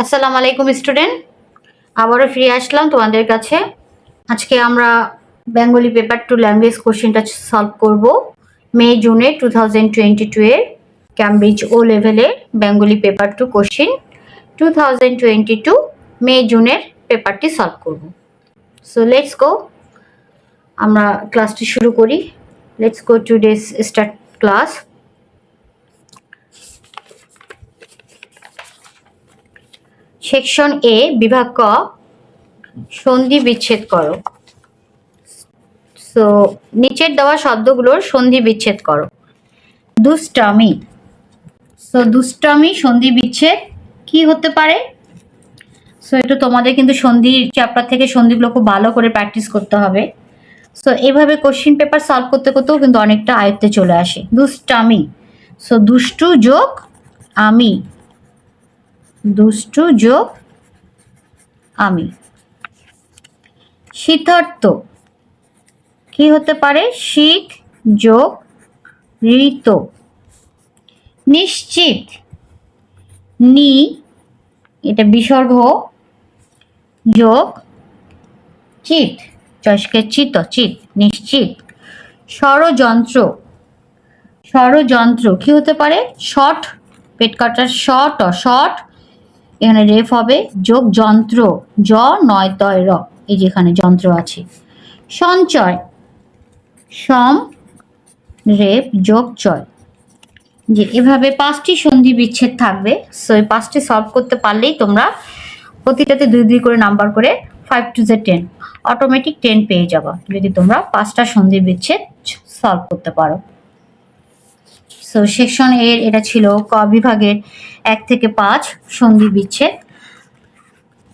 আসসালামু আলাইকুম স্টুডেন্ট, আবারও ফিরে আসলাম তোমাদের কাছে। আজকে আমরা বেঙ্গলি পেপার 2 ল্যাঙ্গুয়েজ কোশ্চেনটা সলভ করব। মে জুনে 2022 এর ক্যামব্রিজ ও লেভেলের বেঙ্গলি পেপার 2 কোশ্চেন 2022 মে জুনের পেপারটি সলভ করব। সো লেটস গো, আমরা ক্লাসটি শুরু করি। Let's go to this start class. Section A, বিভাগ ক, সন্ধি বিচ্ছেদ করো। সো নিচের দেওয়া শব্দগুলোর সন্ধি বিচ্ছেদ করো। দুষ্টামি। সো দুষ্টামি সন্ধি বিচ্ছেদ কি হতে পারে? সো এটা তোমাদের কিন্তু সন্ধির চ্যাপ্টার থেকে সন্ধিগুলো খুব ভালো করে প্র্যাকটিস করতে হবে। সো এইভাবে কোশ্চিন পেপার সলভ করতে করতেও কিন্তু অনেকটা আয়ত্তে চলে আসে। দুষ্টামি, সো দুষ্টু যোগ আমি, দুষ্টু যোগ আমি। শীতার্থ কি হতে পারে? শীত যোগ ঋত। নিশ্চিত, নি এটা বিসর্গ যোগ চিত, চস্কে চিত, চিত, নিশ্চিত। ষড়যন্ত্র, ষড়যন্ত্র কি হতে পারে? শট, পেট কাটার শট, শট এখানে রেফ হবে, যোগ যন্ত্র, জ নয় তয় র, এই যেখানে যন্ত্র আছে। সঞ্চয়, সম রেফ যোগ চয়। যে এভাবে 5টি সন্ধি বিচ্ছেদ থাকবে। সো এই 5টি সলভ করতে পারলেই তোমরা প্রতিটাতে 2 করে নাম্বার করে 5 to 10 অটোমেটিক 10 পেয়ে যাবা যদি তোমরা 5টা সন্ধি বিচ্ছেদ সলভ করতে পারো। সো সেকশন এর এটা ছিল ক বিভাগের 1 থেকে 5 সন্ধি বিচ্ছেদ।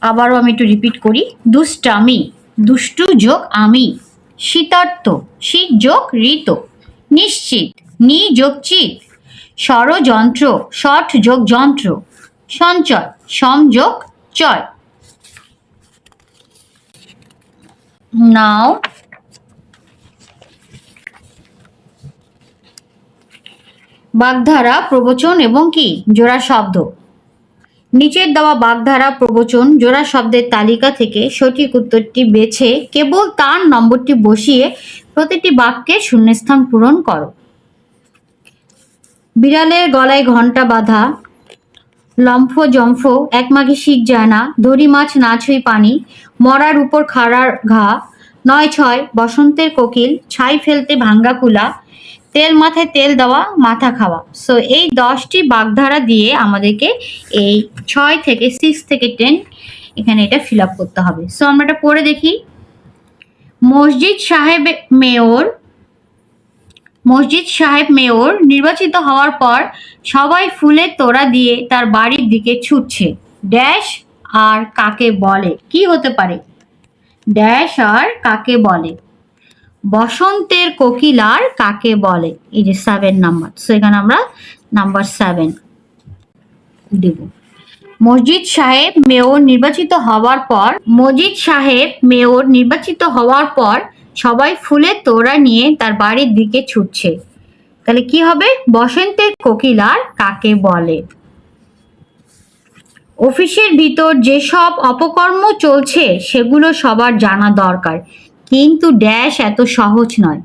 আবারও আমি একটু রিপিট করি। দুষ্টামি, দুষ্টু যোগ আমি। শীতার্থ, শীত যোগ ঋত। নিশ্চিত, নি যোগ চিত। ষড়যন্ত্র, ষট যোগ যন্ত্র। সঞ্চয়, সম যোগ চয়। নাও বাগধারা, প্রবচন এবং কি জোড়া শব্দ। নিচের দেওয়া বাগধারা, প্রবচন, জোড়া শব্দের তালিকা থেকে সঠিক উত্তরটি বেছে কেবল তার নম্বরটি বসিয়ে প্রতিটি বাক্যের শূন্যস্থান পূরণ করো। বিড়ালের গলায় ঘণ্টা বাঁধা, লম্ফ জম্ফ, এক মাঘে শীত যায় না, দড়ি মাছ না ছুঁই পানি, মরার উপর খাড়ার ঘা, 9-6 বসন্তের কোকিল, ছাই ফেলতে ভাঙ্গা কুলা, তেল মাথায় তেল দেওয়া, মাথা খাওয়া। সো এই 10টি বাগধারা দিয়ে আমাদেরকে এই 6 থেকে 6 থেকে 10 এখানে এটা ফিল আপ করতে হবে। সো আমরা এটা পড়ে দেখি। মসজিদ সাহেব মেয়র, মসজিদ সাহেব মেয়র নির্বাচিত হওয়ার পর সবাই ফুলের তোড়া দিয়ে তার বাড়ির দিকে ছুটছে। ড্যাশ আর কাকে বলে? কি হতে পারে? ড্যাশ আর কাকে বলে? বসন্তের কোকিল আর কাকে বলে? এই যে 7 নাম্বার। সো এখানে আমরা নাম্বার 7 দেব। মসজিদ সাহেব মেয়র নির্বাচিত হওয়ার পর, মসজিদ সাহেব মেয়র নির্বাচিত হওয়ার পর সবাই ফুলের তোড়া নিয়ে তার বাড়ির দিকে ছুটছে। তাহলে কি হবে? বসন্তের কোকিল আর কাকে বলে? অফিসের ভিতর যেসব অপকর্ম চলছে সেগুলো সবার জানা দরকার, কিন্তু ড্যাশ এত সহজ নয়।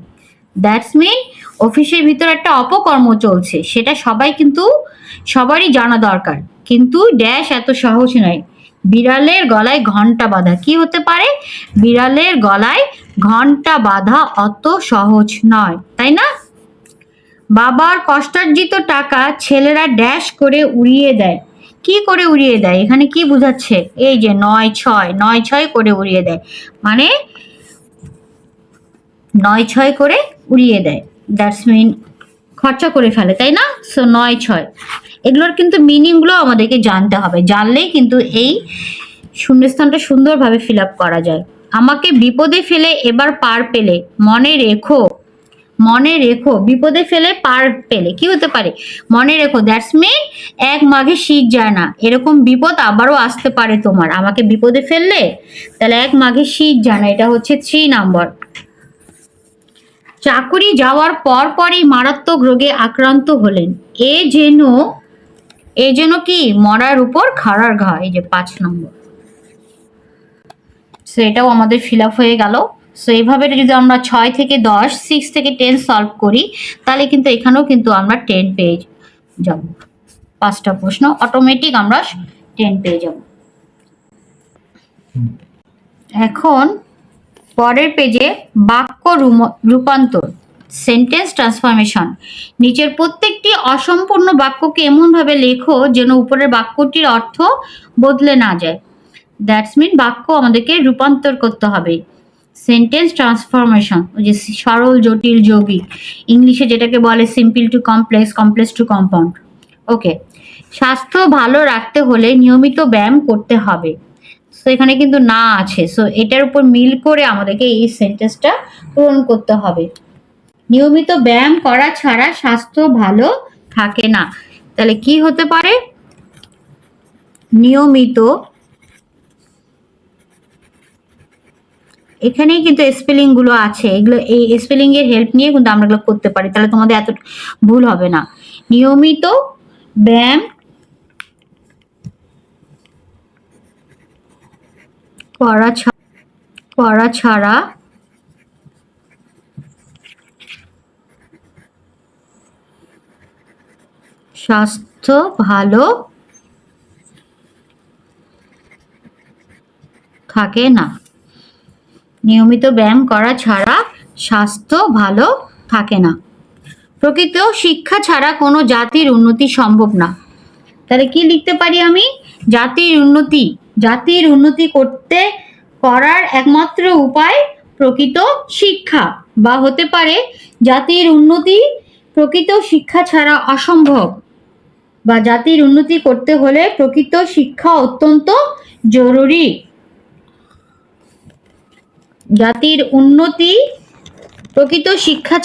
দ্যাটস মিন অফিসের ভিতর একটা অপকর্ম চলছে, সেটা সবারই জানা দরকার, কিন্তু ড্যাশ এত সহজ নয়। বিড়ালের গলায় ঘণ্টা বাঁধা কি হতে পারে? বিড়ালের গলায় ঘণ্টা বাঁধা অত সহজ নয়, তাই না? বাবার কষ্টার্জিত টাকা ছেলেরা ড্যাশ করে উড়িয়ে দেয়। কি করে উড়িয়ে দেয়? এখানে কি বোঝাচ্ছে? এই যে 9-6 করে উড়িয়ে দেয়, মানে 9-6 করে উড়িয়ে দেয়। দ্যাটস মিন খরচা করে ফেলে, তাই না? সো 9-6 এগুলোর কিন্তু মিনিংগুলো আমাদেরকে জানতে হবে, জানলেই কিন্তু এই শূন্যস্থানটা সুন্দরভাবে ফিল আপ করা যায়। আমাকে বিপদে ফেলে এবার পার পেলে, মনে রেখো, মনে রেখো, বিপদে ফেলে পার পেলে কি হতে পারে? মনে রেখো। দ্যাটস মিন 1 মাঘে শীত যায় না, এরকম বিপদ আবারও আসতে পারে তোমার, আমাকে বিপদে ফেললে। তাহলে 1 মাঘে শীত যায় না, এটা হচ্ছে 3 নাম্বার। চাকুরি যাওয়ার পরপরই মারাত্মক রোগে আক্রান্ত হলেন। এই জন্য কি মরার উপর খাড়ার ঘা, এই যে 5 নম্বর। সো এটাও আমাদের ফিল আপ হয়ে গেল। সো এইভাবে যদি আমরা 6 থেকে 10, 6 থেকে 10 সলভ করি তাহলে কিন্তু এখানেও কিন্তু আমরা 10 পেয়ে যাব। 5টা প্রশ্ন অটোমেটিক আমরা 10 পেয়ে যাব। এখন পরের পেজে বাক্য রূপান্তর, সেন্টেন্স ট্রান্সফরমেশন। নিচের প্রত্যেকটি অসম্পূর্ণ বাক্যকে এমনভাবে লেখো যেন উপরের বাক্যটির অর্থ বদলে না যায়। দ্যাটস মিন বাক্য আমাদেরকে রূপান্তর করতে হবে। সেন্টেন্স ট্রান্সফরমেশন, ওই যে সরল জটিল যৌগিক, ইংলিশে যেটাকে বলে simple to complex, complex to compound. Okay, স্বাস্থ্য ভালো রাখতে হলে নিয়মিত ব্যায়াম করতে হবে। সো এখানে কিন্তু না আছে, সো এটার উপর মিল করে আমাদেরকে এই সেন্টেন্সটা পূরণ করতে হবে। নিয়মিত ব্যায়াম করা ছাড়া স্বাস্থ্য ভালো থাকে না। তাহলে কি হতে পারে? নিয়মিত, এখানেই কিন্তু স্পেলিং গুলো আছে, এগুলো এই স্পেলিং এর হেল্প নিয়ে কিন্তু আমরা এগুলো করতে পারি, তাহলে তোমাদের এত ভুল হবে না। নিয়মিত ব্যায়াম করা ছাড়া স্বাস্থ্য ভালো থাকে না। নিয়মিত ব্যায়াম করা ছাড়া স্বাস্থ্য ভালো থাকে না। প্রকৃত শিক্ষা ছাড়া কোনো জাতির উন্নতি সম্ভব না। তাহলে কি লিখতে পারি আমি? জাতির উন্নতি করার একমাত্র উপায় প্রকৃত শিক্ষা, বা হতে পারে জাতির উন্নতি প্রকৃত শিক্ষা ছাড়া অসম্ভব, বা জাতির উন্নতি করতে হলে প্রকৃত শিক্ষা অত্যন্ত জরুরি। জাতির উন্নতি প্রকৃত শিক্ষা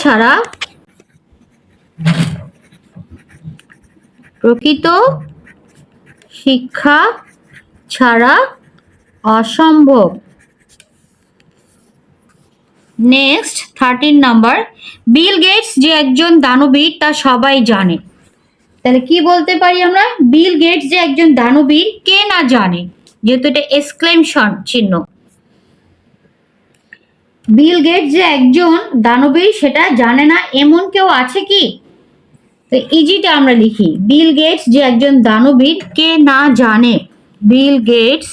ছাড়া অসম্ভব। নেক্সট 13 নাম্বার, বিল গেটস যে একজন দানবীর তা সবাই জানে। তাহলে কি বলতে পারি আমরা? বিল গেটস যে একজন দানবীর, কে না জানে, যেহেতু এটা এক্সক্লেমেশন চিহ্ন। বিল গেটস যে একজন দানবীর সেটা জানে না এমন কেউ আছে কি? তো ইজিটা আমরা লিখি, বিল গেটস যে একজন দানবীর কে না জানে। বিল গেটস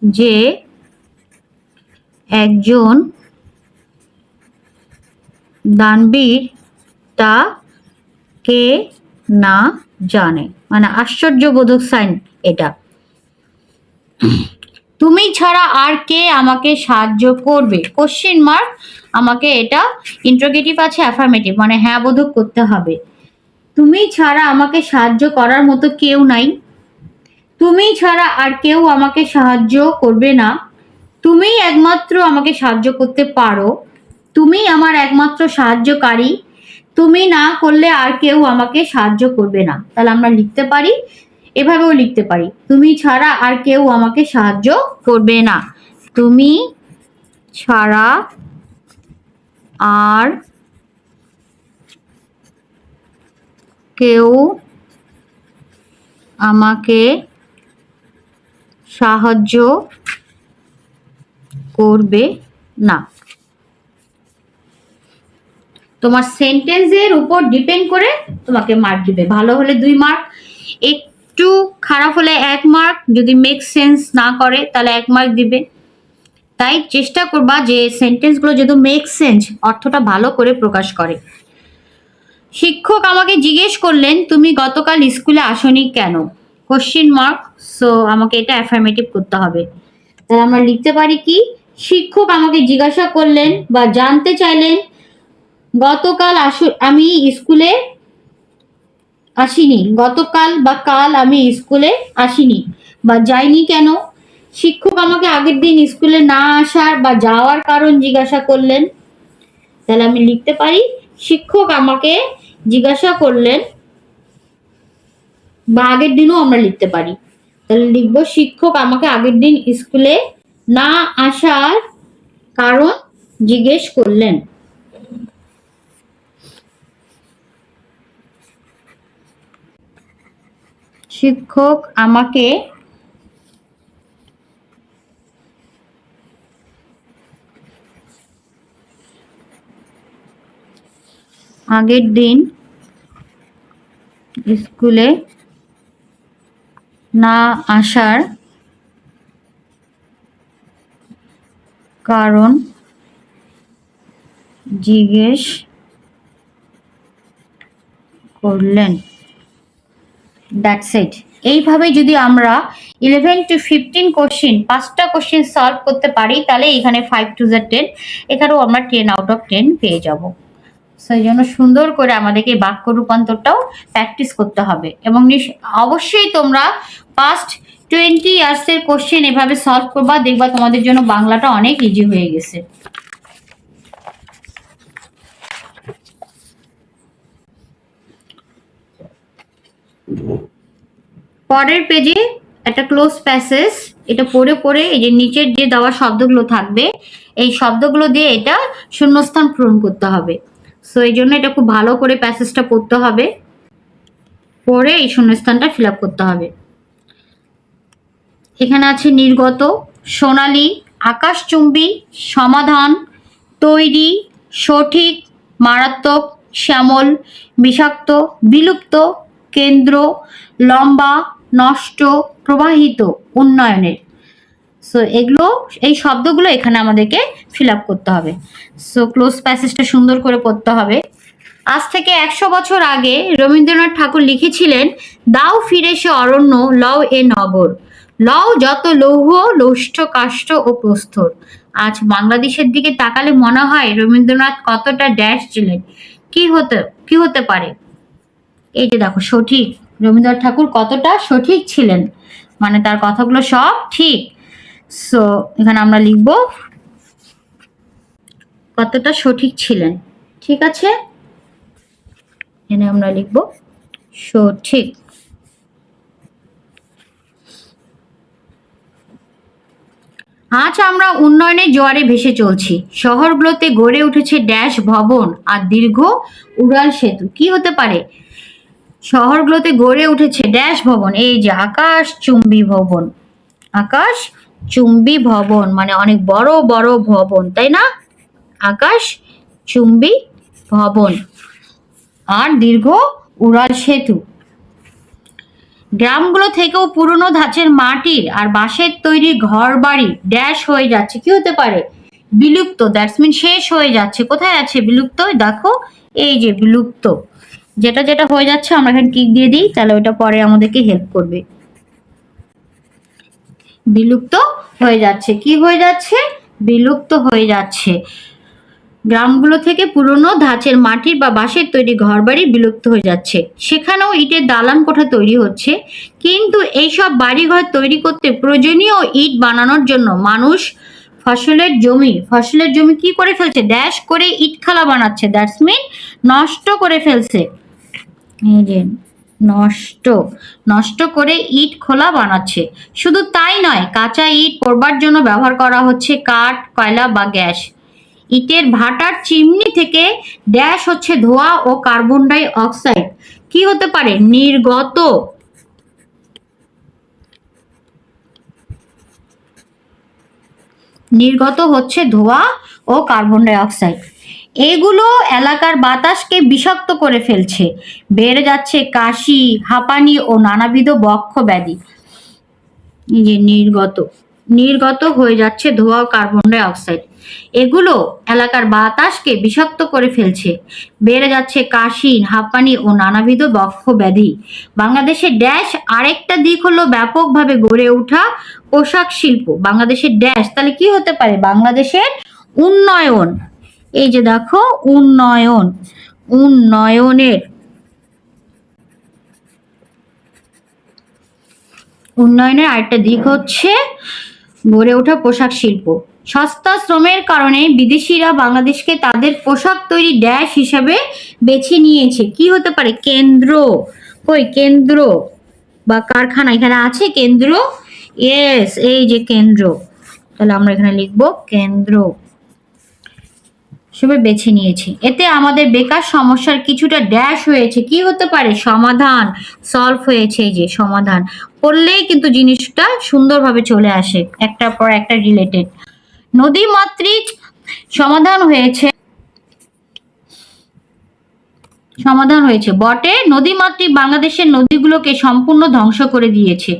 যে একজন দানবীর তা কে না জানে, মানে আশ্চর্যবোধক সাইন এটা। তুমি ছাড়া আর কে আমাকে সাহায্য করবে? কোশ্চেন মার্ক, আমাকে এটা ইন্টারোগেটিভ আছে, অ্যাফার্মেটিভ, মানে হ্যাঁ বোধক করতে হবে। তুমি ছাড়া আমাকে সাহায্য করার মতো কেউ নাই। তুমি ছাড়া আর কেউ আমাকে সাহায্য করবে না। তুমি একমাত্র আমাকে সাহায্য করতে পারো। তুমি আমার একমাত্র সাহায্যকারী। তুমি না করলে আর কেউ আমাকে সাহায্য করবে না। তাহলে আমরা লিখতে পারি, এভাবেও লিখতে পারি, তুমি ছাড়া আর কেউ আমাকে সাহায্য করবে না। তুমি ছাড়া আর কেউ আমাকে সাহায্য করবে না। তোমার সেন্টেন্সের উপর ডিপেন্ড করে তোমাকে মার্ক দিবে। ভালো হলে 2 মার্ক, একটু খারাপ হলে 1 মার্ক, যদি মেক সেন্স না করে তাহলে 1 মার্ক দিবে। তাই চেষ্টা করবা যে সেন্টেন্সগুলো যদি মেক সেন্স, অর্থটা ভালো করে প্রকাশ করে। শিক্ষক আমাকে জিজ্ঞেস করলেন তুমি গতকাল স্কুলে আসনি কেন? কোশ্চেন মার্ক, সো আমাকে এটা অ্যাফার্মেটিভ করতে হবে। তাহলে আমরা লিখতে পারি কি, শিক্ষক আমাকে জিজ্ঞাসা করলেন বা জানতে চাইলেন গতকাল আমি স্কুলে আসিনি, গতকাল বা কাল আমি স্কুলে আসিনি বা যাইনি কেন। শিক্ষক আমাকে আগের দিন স্কুলে না আসার বা যাওয়ার কারণ জিজ্ঞাসা করলেন। তাহলে আমি লিখতে পারি শিক্ষক আমাকে জিজ্ঞাসা করলেন, বা আগের দিনও আমরা লিখতে পারি। তাহলে লিখবো শিক্ষক আমাকে আগের দিন স্কুলে না আসার কারণ জিজ্ঞেস করলেন। শিক্ষক আমাকে আগের দিন স্কুলে না আসার কারণ জিজ্ঞেস করলেন। That's it. এইভাবে যদি আমরা 11 to 15 কোশ্চেন 5টা কোশ্চেন সলভ করতে পারি তাহলে এখানে 5 to 10, এখানেও আমরা 10 out of 10 পেয়ে যাব। সেই জন্য সুন্দর করে আমাদেরকে বাক্য রূপান্তরটাও প্র্যাকটিস করতে হবে এবং অবশ্যই তোমরা পাস্ট 20 ইয়ার্সের কোশ্চেন এভাবে সলভ করবা, দেখবা তোমাদের জন্য বাংলাটা অনেক ইজি হয়ে গেছে। পরের পেজে একটা ক্লোজ প্যাসেজ, এটা পড়ে পড়ে এই যে নিচের যে দেওয়া শব্দগুলো থাকবে এই শব্দগুলো দিয়ে এটা শূন্যস্থান পূরণ করতে হবে। সো এই জন্য এটা খুব ভালো করে প্যাসেজটা পড়তে হবে, পড়ে এই শূন্যস্থানটা ফিল আপ করতে হবে। এখানে আছে নির্গত, সোনালী, আকাশচুম্বী, সমাধান, তৈরি, সঠিক, মারাত্মক, শ্যামল, বিষাক্ত, বিলুপ্ত, কেন্দ্র, লম্বা, নষ্ট, প্রবাহিত, উন্নয়নের। সো এগুলো এই শব্দগুলো এখানে আমাদেরকে ফিল আপ করতে হবে। সো ক্লোজ প্যাসেজটা সুন্দর করে পড়তে হবে। আজ থেকে 100 বছর আগে রবীন্দ্রনাথ ঠাকুর লিখেছিলেন, দাও ফিরে সে অরণ্য, লও এ নগর, লও যত লৌহ লৌষ্ঠ কাষ্ঠ ও প্রস্তর। আজ বাংলাদেশের দিকে তাকালে মনে হয় রবীন্দ্রনাথ কতটা ড্যাশ ছিলেন। কি হতে পারে? এই যে দেখো সঠিক, রবীন্দ্রনাথ ঠাকুর কতটা সঠিক ছিলেন, মানে তার কথাগুলো সব ঠিক। সো এখানে আমরা লিখব কতটা সঠিক ছিলেন। ঠিক আছে, এখানে আমরা লিখব সঠিক। আজ আমরা উন্নয়নের জোয়ারে ভেসে চলছি, শহরগুলোতে গড়ে উঠেছে ড্যাশ ভবন আর দীর্ঘ উড়াল সেতু। কি হতে পারে? শহরগুলোতে গড়ে উঠেছে ড্যাশ ভবন, এই যে আকাশ চুম্বী ভবন, আকাশ চুম্বী ভবন মানে অনেক বড় বড় ভবন, তাই না? আকাশ চুম্বী ভবন আর দীর্ঘ উড়াল সেতু। গ্রামগুলো থেকেও পুরনো ধাঁচের মাটির আর বাঁশের তৈরি ঘর বাড়ি ড্যাশ হয়ে যাচ্ছে। কি হতে পারে? বিলুপ্ত, দ্যাটস মিন শেষ হয়ে যাচ্ছে। কোথায় আছে বিলুপ্ত? দেখো এই যে বিলুপ্ত, যেটা যেটা হয়ে যাচ্ছে আমরা এখানে টিক দিয়ে দিই, তাহলে ওটা পরে আমাদেরকে হেল্প করবে। বিলুপ্ত হয়ে যাচ্ছে। কি হয়ে যাচ্ছে? বিলুপ্ত হয়ে যাচ্ছে। গ্রামগুলো থেকে পুরনো ধাঁচের মাটির বা বাঁশের তৈরি ঘরবাড়ি বিলুপ্ত হয়ে যাচ্ছে। সেখানেও ইটের দালান কোঠা তৈরি হচ্ছে, কিন্তু এইসব বাড়িঘর তৈরি করতে প্রয়োজনীয় ইট বানানোর জন্য মানুষ ফসলের জমি কি করে ফেলছে? ড্যাশ করে ইটখালা বানাচ্ছে, দ্যাটস মিন নষ্ট করে ফেলছে। এই যে নষ্ট করে ইট খোলা বানাচ্ছে। শুধু তাই নয়, কাঁচা ইট পোড়বার জন্য ব্যবহার করা হচ্ছে কাঠ, কয়লা বা গ্যাস। ইটের ভাটার চিমনি থেকে ড্যাশ হচ্ছে ধোঁয়া ও কার্বন ডাই অক্সাইড। কি হতে পারে? নির্গত হচ্ছে ধোঁয়া ও কার্বন ডাই অক্সাইড। এগুলো এলাকার বাতাসকে বিষাক্ত করে ফেলছে, বেড়ে যাচ্ছে কাশি, হাঁপানি ও নানাবিধ বক্ষ ব্যাধি। এই যে নির্গত হয়ে যাচ্ছে ধোঁয়া ও কার্বন ডাই অক্সাইড। এগুলো এলাকার বাতাসকে বিষাক্ত করে ফেলছে, বেড়ে যাচ্ছে কাশি, হাঁপানি ও নানাবিধ বক্ষ ব্যাধি। বাংলাদেশের ড্যাশ আরেকটা দিক হলো ব্যাপকভাবে গড়ে ওঠা পোশাক শিল্প। বাংলাদেশের ড্যাশ তাহলে কি হতে পারে? বাংলাদেশের উন্নয়ন। এই যে দেখো উন্নয়নের আরেকটা দিক হচ্ছে গড়ে ওঠা পোশাক শিল্প। সস্তা শ্রমের কারণে বিদেশিরা বাংলাদেশকে তাদের পোশাক তৈরি ড্যাশ হিসাবে বেছে নিয়েছে। কি হতে পারে? কেন্দ্র বা কারখানা। এখানে আছে কেন্দ্র, ইয়েস এই যে কেন্দ্র, তাহলে আমরা এখানে লিখব কেন্দ্র। হিসেবে বেছে নিয়েছি। এতে আমাদের বেকার সমস্যার কিছুটা ড্যাশ হয়েছে। কি হতে পারে? সমাধান, সলভ হয়েছে। এই যে সমাধান করলেই কিন্তু জিনিসটা সুন্দরভাবে চলে আসে, একটার পর একটা রিলেটেড। নদীমাতৃক সমাধান হয়েছে, বটে। নদীমাতৃক বাংলাদেশের নদীগুলোকে সম্পূর্ণ ধ্বংস করে দিয়েছে।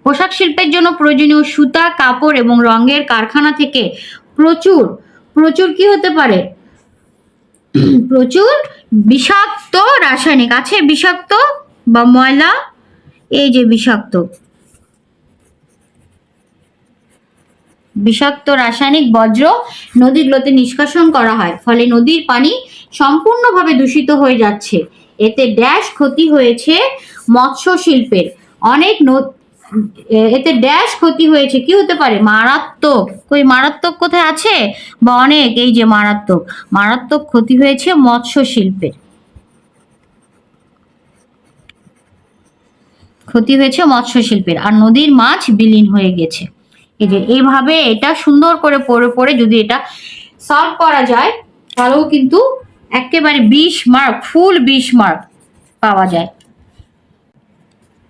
পোশাক শিল্পের জন্য প্রয়োজনীয় সুতা, কাপড় এবং রঙের কারখানা থেকে প্রচুর প্রচুর কি হতে পারে? প্রচুর বিষাক্ত রাসায়নিক আছে, বিষাক্ত বা ময়লা, এই যে বিষাক্ত রাসায়নিক বর্জ্য নদীগুলোতে নিষ্কাশন করা হয়, ফলে নদীর পানি সম্পূর্ণভাবে দূষিত হয়ে যাচ্ছে। এতে ড্যাশ ক্ষতি হয়েছে মৎস্য শিল্পের, অনেক এতে ড্যাশ ক্ষতি হয়েছে। কি হতে পারে? মারাত্মক। কই মারাত্মক কোথায় আছে? বা অনেক, এই যে মারাত্মক, মারাত্মক ক্ষতি হয়েছে মৎস্য শিল্পের, ক্ষতি হয়েছে মৎস্য শিল্পের, আর নদীর মাছ বিলীন হয়ে গেছে। এই যে এইভাবে এটা সুন্দর করে পড়ে পড়ে যদি এটা সলভ করা যায় তাহলেও কিন্তু একেবারে 20 মার্ক, ফুল 20 মার্ক পাওয়া যায়।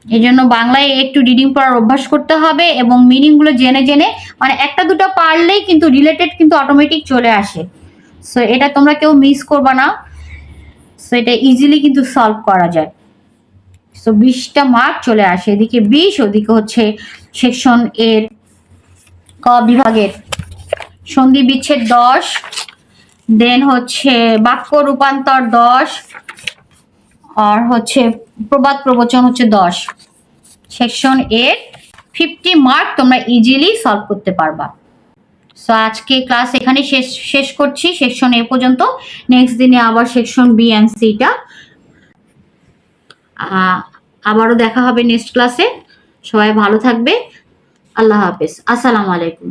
এই জন্য বাংলায় একটু রিডিং পড়ার অভ্যাস করতে হবে এবং মিনিং গুলো জেনে জেনে, মানে একটা দুটো পারলেই কিন্তু রিলেটেড কিন্তু অটোমেটিক চলে আসে। সো এটা তোমরা কেউ মিস করবা না। সো এটা ইজিলি কিন্তু সলভ করা যায়। সো 20টা মার্ক চলে আসে, এদিকে 20, ওদিকে হচ্ছে সেকশন এর ক বিভাগের সন্ধি বিচ্ছেদ 10, দেন হচ্ছে বাক্য রূপান্তর 10, আর হচ্ছে প্রবাদ প্রবচন হচ্ছে 10। সেকশন এর 50 মার্ক তোমরা ইজিলি সলভ করতে পারবা। সো আজকে ক্লাস এখানে শেষ করছি, সেকশন এ পর্যন্ত। নেক্সট দিনে আবার সেকশন বি এন্ড সিটা আবারও দেখা হবে নেক্সট ক্লাসে। সবাই ভালো থাকবে। আল্লাহ হাফেজ। আসসালামু আলাইকুম।